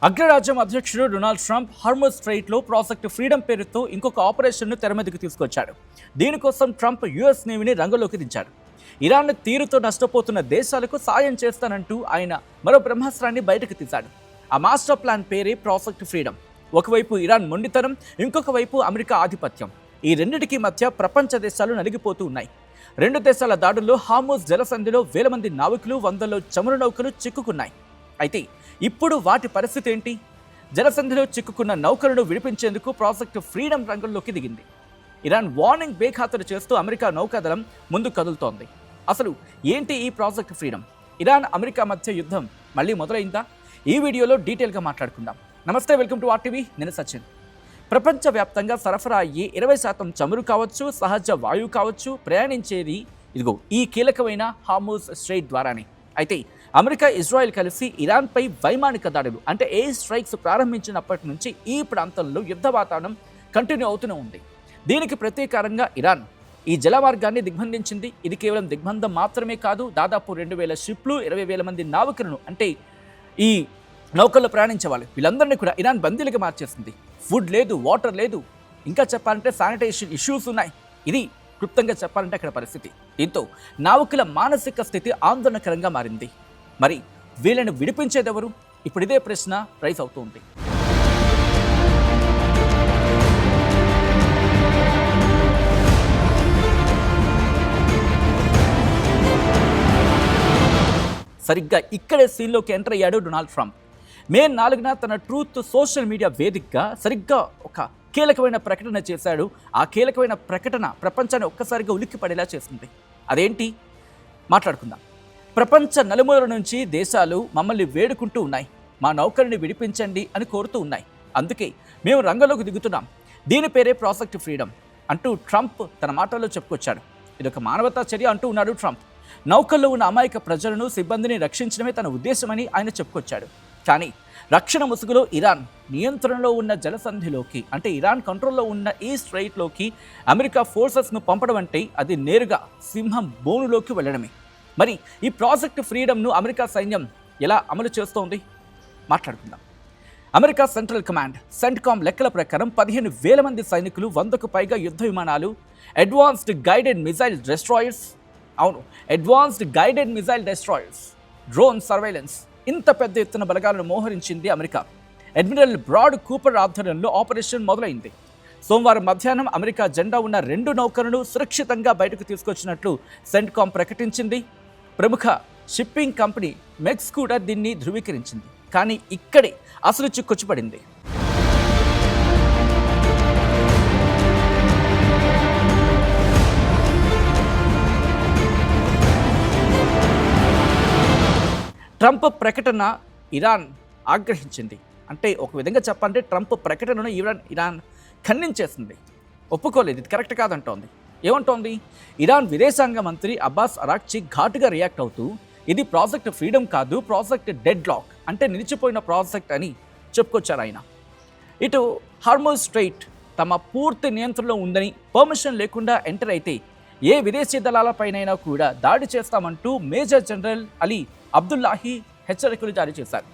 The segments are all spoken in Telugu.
అగ్రరాజ్యం అధ్యక్షుడు డొనాల్డ్ ట్రంప్ హార్మోజ్ స్ట్రైట్లో ప్రాజెక్ట్ ఫ్రీడమ్ పేరుతో ఇంకొక ఆపరేషన్ను తెర మీదకు తీసుకొచ్చాడు. దీనికోసం ట్రంప్ యుఎస్ నేవీని రంగంలోకి దించాడు. ఇరాన్ తీరుతో నష్టపోతున్న దేశాలకు సాయం చేస్తానంటూ ఆయన మరో బ్రహ్మాస్త్రాన్ని బయటకు తీశాడు. ఆ మాస్టర్ ప్లాన్ పేరే ప్రాజెక్ట్ ఫ్రీడమ్. ఒకవైపు ఇరాన్ మొండితనం, ఇంకొక వైపు అమెరికా ఆధిపత్యం. ఈ రెండింటికి మధ్య ప్రపంచ దేశాలు నలిగిపోతూ ఉన్నాయి. రెండు దేశాల దాడుల్లో హార్మోజ్ జలసంధిలో వేల మంది నావికులు, వందల్లో చమురు నౌకలు చిక్కుకున్నాయి. అయితే ఇప్పుడు వాటి పరిస్థితి ఏంటి? జలసంధిలో చిక్కుకున్న నౌకలను విడిపించేందుకు ప్రాజెక్టు ఫ్రీడమ్ రంగంలోకి దిగింది. ఇరాన్ వార్నింగ్ బేఖాతరు చేస్తూ అమెరికా నౌకాదళం ముందు కదులుతోంది. అసలు ఏంటి ఈ ప్రాజెక్ట్ ఫ్రీడమ్? ఇరాన్ అమెరికా మధ్య యుద్ధం మళ్ళీ మొదలైందా? ఈ వీడియోలో డీటెయిల్గా మాట్లాడుకుందాం. నమస్తే, వెల్కమ్ టు ఆర్టీవీ. నేను సచిన్. ప్రపంచవ్యాప్తంగా సరఫరా అయ్యే 20% చమురు కావచ్చు, సహజ వాయువు కావచ్చు, ప్రయాణించేది ఇదిగో ఈ కీలకమైన హార్మోజ్ స్ట్రైట్ ద్వారానే. అయితే అమెరికా, ఇజ్రాయెల్ కలిసి ఇరాన్పై వైమానిక దాడులు అంటే ఎయిర్ స్ట్రైక్స్ ప్రారంభించినప్పటి నుంచి ఈ ప్రాంతంలో యుద్ధ వాతావరణం కంటిన్యూ అవుతూనే ఉంది. దీనికి ప్రతీకారంగా ఇరాన్ ఈ జలమార్గాన్ని దిగ్బంధించింది. ఇది కేవలం దిగ్బంధం మాత్రమే కాదు, దాదాపు 2000 షిప్లు, 20,000 మంది నావికులను అంటే ఈ నౌకల్లో ప్రయాణించే వాళ్ళు వీళ్ళందరినీ కూడా ఇరాన్ బందీలుగా మార్చేసింది. ఫుడ్ లేదు, వాటర్ లేదు, ఇంకా చెప్పాలంటే శానిటేషన్ ఇష్యూస్ ఉన్నాయి. ఇది క్లుప్తంగా చెప్పాలంటే అక్కడ పరిస్థితి. దీంతో నావికుల మానసిక స్థితి ఆందోళనకరంగా మారింది. మరి వీళ్ళని విడిపించేదెవరు? ఇప్పుడు ఇదే ప్రశ్న రైజ్ అవుతుంది. సరిగ్గా ఇక్కడే సీన్లోకి ఎంటర్ అయ్యాడు డొనాల్డ్ ట్రంప్. మే 4న తన ట్రూత్ సోషల్ మీడియా వేదికగా సరిగ్గా ఒక కీలకమైన ప్రకటన చేశాడు. ఆ కీలకమైన ప్రకటన ప్రపంచాన్ని ఒక్కసారిగా ఉలిక్కిపడేలా చేసింది. అదేంటి? మాట్లాడుకుందాం. ప్రపంచ నలుమూలల నుంచి దేశాలు మమ్మల్ని వేడుకుంటూ ఉన్నాయి, మా నౌకర్ని విడిపించండి అని కోరుతూ ఉన్నాయి. అందుకే మేము రంగంలోకి దిగుతున్నాం. దీని పేరే ప్రాజెక్ట్ ఫ్రీడమ్ అంటూ ట్రంప్ తన మాటల్లో చెప్పుకొచ్చాడు. ఇదొక మానవతా చర్య అంటూ ఉన్నాడు ట్రంప్. నౌకల్లో ఉన్న అమాయక ప్రజలను, సిబ్బందిని రక్షించడమే తన ఉద్దేశమని ఆయన చెప్పుకొచ్చాడు. కానీ రక్షణ ముసుగులో ఇరాన్ నియంత్రణలో ఉన్న జలసంధిలోకి అంటే ఇరాన్ కంట్రోల్లో ఉన్న ఈ స్ట్రైట్లోకి అమెరికా ఫోర్సెస్ను పంపడం అంటే అది నేరుగా సింహం బోనులోకి వెళ్ళడమే. మరి ఈ ప్రాజెక్ట్ ఫ్రీడమ్ను అమెరికా సైన్యం ఎలా అమలు చేస్తోంది? మాట్లాడుకుందాం. అమెరికా సెంట్రల్ కమాండ్ సెంట్కామ్ లెక్కల ప్రకారం 15,000 మంది సైనికులు, 100కు పైగా యుద్ధ విమానాలు, advanced guided missile destroyers, drone surveillance, ఇంత పెద్ద ఎత్తున బలగాలను మోహరించింది అమెరికా. అడ్మిరల్ బ్రాడ్ కూపర్ ఆధ్వర్యంలో ఆపరేషన్ మొదలైంది. సోమవారం మధ్యాహ్నం అమెరికా జెండా ఉన్న 2 నౌకలను సురక్షితంగా బయటకు తీసుకొచ్చినట్లు సెంట్కామ్ ప్రకటించింది. ప్రముఖ షిప్పింగ్ కంపెనీ మెక్స్ కూడా దీన్ని ధృవీకరించింది. కానీ ఇక్కడే అసలు చిక్కొచ్చిపడింది. ట్రంప్ ప్రకటన ఇరాన్ ఆగ్రహించింది. అంటే ఒక విధంగా చెప్పాలంటే ట్రంప్ ప్రకటనను ఇరాన్ ఖండించేసింది, ఒప్పుకోలేదు, ఇది కరెక్ట్ కాదంటోంది. ఏమంటోంది? ఇరాన్ విదేశాంగ మంత్రి అబ్బాస్ అరాక్చి ఘాటుగా రియాక్ట్ అవుతూ ఇది ప్రాజెక్ట్ ఫ్రీడమ్ కాదు, ప్రాజెక్ట్ డెడ్ లాక్ అంటే నిలిచిపోయిన ప్రాజెక్ట్ అని చెప్పుకొచ్చారు ఆయన. ఇటు హార్మోజ్ స్ట్రైట్ తమ పూర్తి నియంత్రణలో ఉందని, పర్మిషన్ లేకుండా ఎంటర్ అయితే ఏ విదేశీ దళాలపైనైనా కూడా దాడి చేస్తామంటూ మేజర్ జనరల్ అలీ అబ్దుల్లాహి హెచ్చరికలు జారీ చేశారు.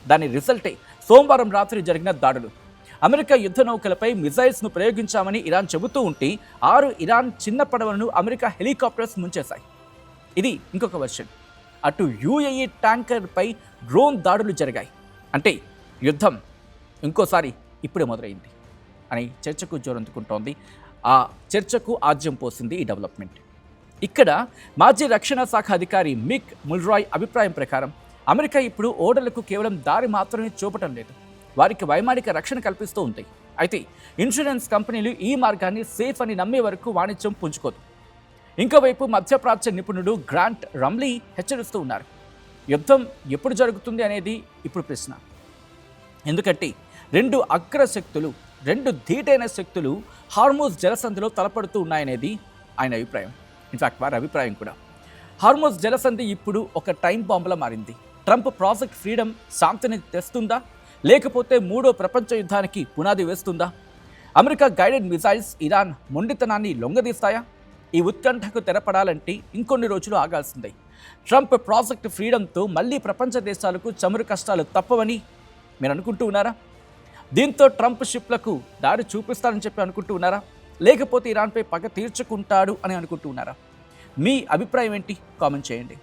దాని రిజల్టే సోమవారం రాత్రి జరిగిన దాడులు. అమెరికా యుద్ధ నౌకలపై మిజైల్స్ను ప్రయోగించామని ఇరాన్ చెబుతూ ఉంటే 6 ఇరాన్ చిన్న పడవలను అమెరికా హెలికాప్టర్స్ ముంచేశాయి. ఇది ఇంకొక వెర్షన్. అటు యుఏఈ ట్యాంకర్పై డ్రోన్ దాడులు జరిగాయి. అంటే యుద్ధం ఇంకోసారి ఇప్పుడే మొదలైంది అని చర్చకు జోరందుకుంటోంది. ఆ చర్చకు ఆజ్యం పోసింది ఈ డెవలప్మెంట్. ఇక్కడ మాజీ రక్షణ శాఖ అధికారి మిక్ ముల్రాయ్ అభిప్రాయం ప్రకారం అమెరికా ఇప్పుడు ఓడలకు కేవలం దారి మాత్రమే చూపటం లేదు, వారికి వైమానిక రక్షణ కల్పిస్తూ ఉంటాయి. అయితే ఇన్సూరెన్స్ కంపెనీలు ఈ మార్గాన్ని సేఫ్ అని నమ్మే వరకు వాణిజ్యం పుంజుకోదు. ఇంకోవైపు మధ్యప్రాచ్య నిపుణుడు గ్రాంట్ రమ్లీ హెచ్చరిస్తూ ఉన్నారు. యుద్ధం ఎప్పుడు జరుగుతుంది అనేది ఇప్పుడు ప్రశ్న. ఎందుకంటే 2 అగ్రశక్తులు, 2 ధీటైన శక్తులు హార్మోజ్ జలసంధిలో తలపడుతూ ఉన్నాయనేది ఆయన అభిప్రాయం. ఇన్ఫాక్ట్ వారి అభిప్రాయం కూడా. హార్మోజ్ జలసంధి ఇప్పుడు ఒక టైం బాంబులా మారింది. ట్రంప్ ప్రాజెక్ట్ ఫ్రీడమ్ శాంతిని తెస్తుందా, లేకపోతే 3వ ప్రపంచ యుద్ధానికి పునాది వేస్తుందా? అమెరికా గైడెడ్ మిజైల్స్ ఇరాన్ మొండితనాన్ని లొంగదీస్తాయా? ఈ ఉత్కంఠకు తెరపడాలంటే ఇంకొన్ని రోజులు ఆగాల్సిందే. ట్రంప్ ప్రాజెక్ట్ ఫ్రీడమ్తో మళ్లీ ప్రపంచ దేశాలకు చమురు కష్టాలు తప్పవని మీరు అనుకుంటూ ఉన్నారా? దీంతో ట్రంప్ షిప్లకు దారి చూపిస్తారని చెప్పి అనుకుంటూ ఉన్నారా? లేకపోతే ఇరాన్పై పగ తీర్చుకుంటాడు అని అనుకుంటూ ఉన్నారా? మీ అభిప్రాయం ఏంటి? కామెంట్ చేయండి.